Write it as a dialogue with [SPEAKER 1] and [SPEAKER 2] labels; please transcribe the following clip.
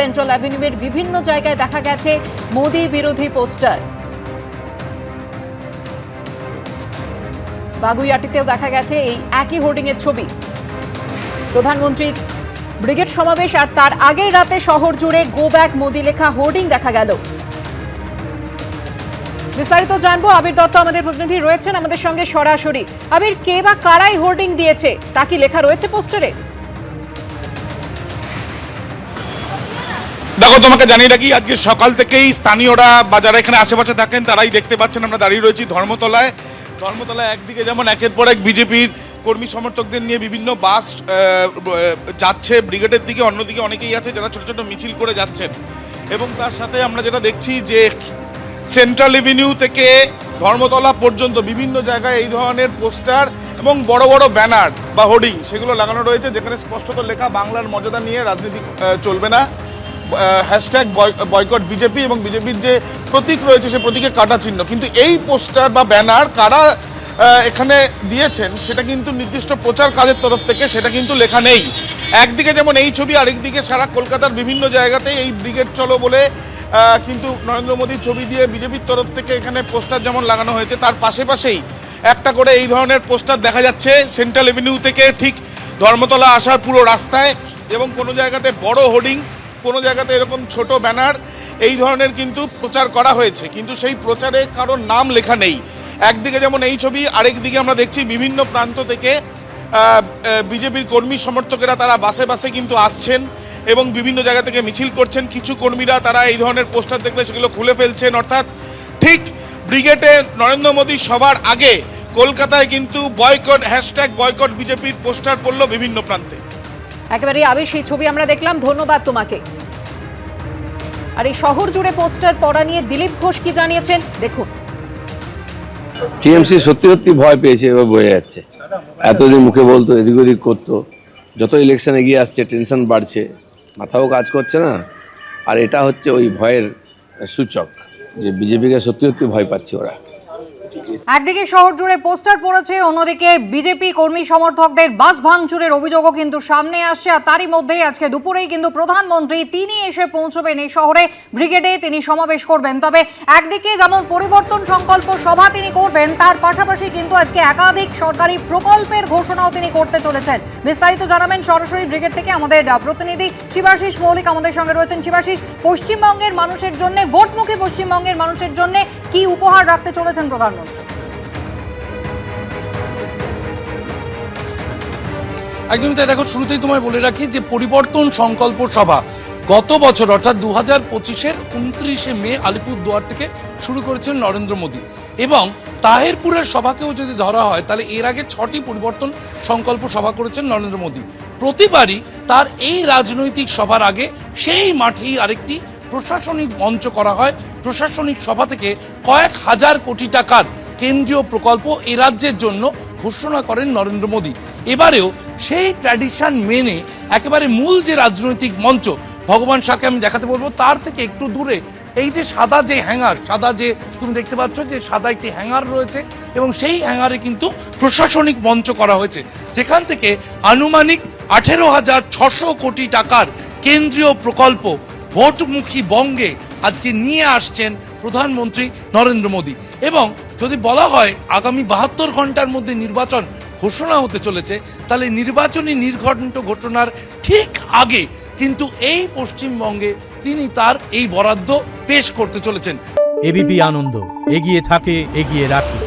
[SPEAKER 1] Central অ্যাভিনিউয়ের বিভিন্ন জায়গায় দেখা গেছে মোদি বিরোধী পোস্টার। বাগুইআটিতেও দেখা গেছে এই একই হোর্ডিং এর ছবি। প্রধানমন্ত্রীর ব্রিগেড সমাবেশ আর তার আগের রাতে শহর জুড়ে গো ব্যাক মোদি লেখা হোর্ডিং দেখা গেল। বিস্তারিত জানবো, আবির দত্ত আমাদের প্রতিনিধি রয়েছেন আমাদের সঙ্গে সরাসরি। আবির, কে বা কারাই হোর্ডিং দিয়েছে, তা কি লেখা রয়েছে পোস্টারে?
[SPEAKER 2] দেখো, তোমাকে জানিয়ে রাখি, আজকে সকাল থেকেই স্থানীয়রা বা যারা এখানে আশেপাশে থাকেন তারাই দেখতে পাচ্ছেন আমরা দাঁড়িয়ে রয়েছি ধর্মতলায়। একদিকে যেমন একের পর এক বিজেপির কর্মী সমর্থকদের নিয়ে বিভিন্ন বাস যাচ্ছে ব্রিগেডের দিকে, অন্যদিকে অনেকেই আছে যারা ছোট ছোট মিছিল করে যাচ্ছেন। এবং তার সাথে আমরা যেটা দেখছি যে সেন্ট্রাল এভিনিউ থেকে ধর্মতলা পর্যন্ত বিভিন্ন জায়গায় এই ধরনের পোস্টার এবং বড় বড় ব্যানার বা হোর্ডিং সেগুলো লাগানো রয়েছে, যেখানে স্পষ্টত লেখা বাংলার মর্যাদা নিয়ে রাজনীতি চলবে না, হ্যাশট্যাগ বয়কট বিজেপি, এবং বিজেপির যে প্রতীক রয়েছে সে প্রতীকে কাটা চিহ্ন। কিন্তু এই পোস্টার বা ব্যানার কারা এখানে দিয়েছেন সেটা কিন্তু নির্দিষ্ট প্রচার কাজের তরফ থেকে সেটা কিন্তু লেখা নেই। একদিকে যেমন এই ছবি, আরেকদিকে সারা কলকাতার বিভিন্ন জায়গাতেই এই ব্রিগেড চলো বলে কিন্তু নরেন্দ্র মোদীর ছবি দিয়ে বিজেপির তরফ থেকে এখানে পোস্টার যেমন লাগানো হয়েছে, তার পাশেই একটা করে এই ধরনের পোস্টার দেখা যাচ্ছে সেন্ট্রাল এভিনিউ থেকে ঠিক ধর্মতলা আসার পুরো রাস্তায়। এবং কোনো জায়গাতে বড় হোর্ডিং, কোনো জায়গাতে এরকম ছোট ব্যানার এই ধরনের কিন্তু প্রচার করা হয়েছে, কিন্তু সেই প্রচারে কারোর নাম লেখা নেই। একদিকে যেমন এই ছবি, আরেকদিকে আমরা দেখছি বিভিন্ন প্রান্ত থেকে বিজেপির কর্মী সমর্থকেরা তারা বাসে বাসে কিন্তু আসছেন এবং বিভিন্ন জায়গা থেকে মিছিল করছেন। কিছু কর্মীরা তারা এই ধরনের পোস্টার দেখলে সেগুলো খুলে ফেলছেন। অর্থাৎ ঠিক ব্রিগেডে নরেন্দ্র মোদী সবার আগে কলকাতায় কিন্তু বয়কট, হ্যাশট্যাগ বয়কট বিজেপির পোস্টার পড়লো বিভিন্ন প্রান্তে।
[SPEAKER 1] একেবারে আবির, সেই ছবি আমরা দেখলাম, ধন্যবাদ তোমাকে। আর এই শহর জুড়ে পোস্টার পড়া নিয়ে দিলীপ ঘোষ কি জানিয়েছেন দেখুন।
[SPEAKER 3] টিএমসি সত্যি সত্যি ভয় পেয়েছে, এবার বোঝা যাচ্ছে। এতদিন মুখে বলতো, এদিক ওদিক করতো, যত ইলেকশন এগিয়ে আসছে টেনশন বাড়ছে, মাথাও কাজ করছে না। আর এটা হচ্ছে ওই ভয়ের সূচক যে বিজেপিকে সত্যি সত্যি ভয় পাচ্ছে ওরা।
[SPEAKER 4] একদিকে শহর জুড়ে পোস্টার পড়েছে, অন্যদিকে বিজেপি কর্মী সমর্থকদের বাস ভাঙচুরের অভিযোগও কিন্তু সামনে আসছে। আর তারই মধ্যেই আজকে দুপুরেই কিন্তু প্রধানমন্ত্রী তিনি এসে পৌঁছবেন এই শহরে, ব্রিগেডে তিনি সমাবেশ করবেন। তবে একদিকে যেমন পরিবর্তন সংকল্প সভা তিনি করবেন, তার পাশাপাশি কিন্তু আজকে একাধিক সরকারি প্রকল্পের ঘোষণাও তিনি করতে চলেছেন। বিস্তারিত জানাবেন সরাসরি ব্রিগেড থেকে আমাদের প্রতিনিধি শিবাশিস মৌলিক আমাদের সঙ্গে রয়েছেন। শিবাশিস, পশ্চিমবঙ্গের মানুষের জন্য, ভোটমুখী পশ্চিমবঙ্গের মানুষের জন্য কি উপহার রাখতে চলেছেন প্রধানমন্ত্রী?
[SPEAKER 5] একদমই তাই। দেখো, শুরুতেই তোমায় বলে রাখি যে পরিবর্তন সংকল্প সভা গত বছর অর্থাৎ 2025-এর 29শে মে আলিপুরদুয়ার থেকে শুরু করেছেন নরেন্দ্র মোদী। এবং তাহেরপুরের সভাকেও যদি ধরা হয় তাহলে এর আগে 6টি পরিবর্তন সংকল্প সভা করেছেন নরেন্দ্র মোদী। প্রতিবারই তার এই রাজনৈতিক সভার আগে সেই মাঠেই আরেকটি প্রশাসনিক মঞ্চ করা হয়। প্রশাসনিক সভা থেকে কয়েক হাজার কোটি টাকার কেন্দ্রীয় প্রকল্প এ রাজ্যের জন্য ঘোষণা করেন নরেন্দ্র মোদী। এবারেও সেই ট্র্যাডিশন মেনে একেবারে মূল যে রাজনৈতিক মঞ্চ, ভগবান শাহকে আমি দেখাতে বলবো, তার থেকে একটু দূরে এই যে সাদা যে হ্যাঙ্গার, সাদা যে তুমি দেখতে পাচ্ছ যে সাদা একটি হ্যাঙ্গার রয়েছে, এবং সেই হ্যাঙ্গারে কিন্তু প্রশাসনিক মঞ্চ করা হয়েছে, যেখান থেকে আনুমানিক 18,600 কোটি টাকার কেন্দ্রীয় প্রকল্প ভোটমুখী বঙ্গে আজকে নিয়ে আসছেন প্রধানমন্ত্রী নরেন্দ্র মোদী। এবং যদি বলা হয় আগামী 72 ঘন্টার মধ্যে নির্বাচন ঘোষণা হতে চলেছে, তাহলে নির্বাচনী নির্ঘণ্ট ঘোষণার ঠিক আগে কিন্তু এই পশ্চিমবঙ্গে তিনি তার এই বরাদ্দ পেশ করতে চলেছেন।
[SPEAKER 6] এবিপি আনন্দ, এগিয়ে থাকে, এগিয়ে রাখে।